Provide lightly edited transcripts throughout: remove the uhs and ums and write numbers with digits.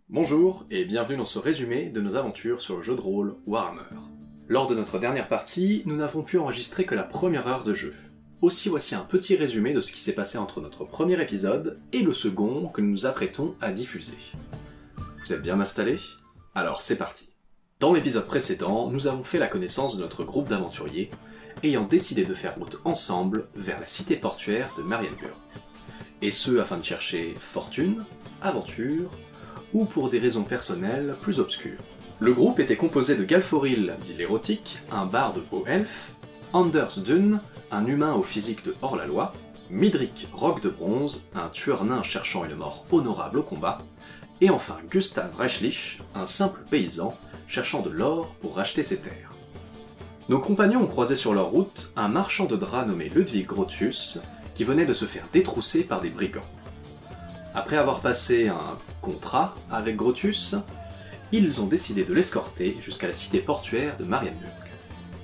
Bonjour et bienvenue dans ce résumé de nos aventures sur le jeu de rôle Warhammer. Lors de notre dernière partie, nous n'avons pu enregistrer que la première heure de jeu. Aussi voici un petit résumé de ce qui s'est passé entre notre premier épisode et le second que nous nous apprêtons à diffuser. Vous êtes bien installés ? Alors c'est parti. Dans l'épisode précédent, nous avons fait la connaissance de notre groupe d'aventuriers, ayant décidé de faire route ensemble vers la cité portuaire de Marienburg. Et ce afin de chercher fortune, aventure, ou pour des raisons personnelles plus obscures. Le groupe était composé de Galforil, dit l'érotique, un barde haut elfe, Anders Dun, un humain au physique de hors-la-loi, Midric, roc de bronze, un tueur nain cherchant une mort honorable au combat, et enfin Gustav Reichlich, un simple paysan cherchant de l'or pour racheter ses terres. Nos compagnons ont croisé sur leur route un marchand de draps nommé Ludwig Grotius, qui venait de se faire détrousser par des brigands. Après avoir passé un contrat avec Grotius, ils ont décidé de l'escorter jusqu'à la cité portuaire de Marienburg.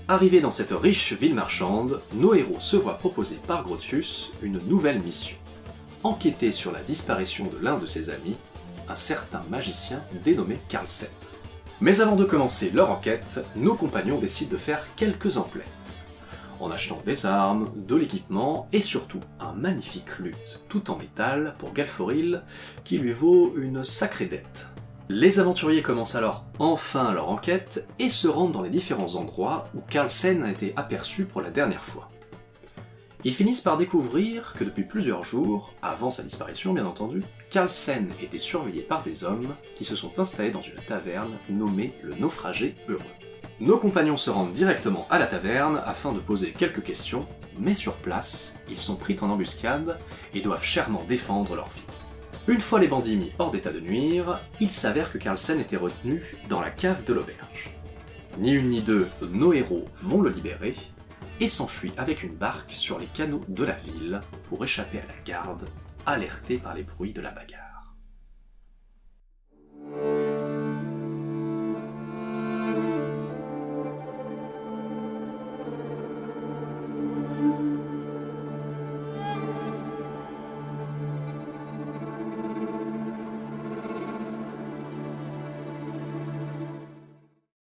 Arrivés dans cette riche ville marchande, nos héros se voient proposer par Grotius une nouvelle mission. Enquêter sur la disparition de l'un de ses amis, un certain magicien dénommé Karlsen. Mais avant de commencer leur enquête, nos compagnons décident de faire quelques emplettes. En achetant des armes, de l'équipement et surtout un magnifique luth tout en métal pour Galforil qui lui vaut une sacrée dette. Les aventuriers commencent alors enfin leur enquête et se rendent dans les différents endroits où Karlsen a été aperçu pour la dernière fois. Ils finissent par découvrir que depuis plusieurs jours, avant sa disparition bien entendu, Karlsen était surveillé par des hommes qui se sont installés dans une taverne nommée le Naufragé Heureux. Nos compagnons se rendent directement à la taverne afin de poser quelques questions, mais sur place, ils sont pris en embuscade et doivent chèrement défendre leur vie. Une fois les bandits mis hors d'état de nuire, il s'avère que Karlsen était retenu dans la cave de l'auberge. Ni une ni deux, nos héros vont le libérer et s'enfuient avec une barque sur les canaux de la ville pour échapper à la garde, alertés par les bruits de la bagarre.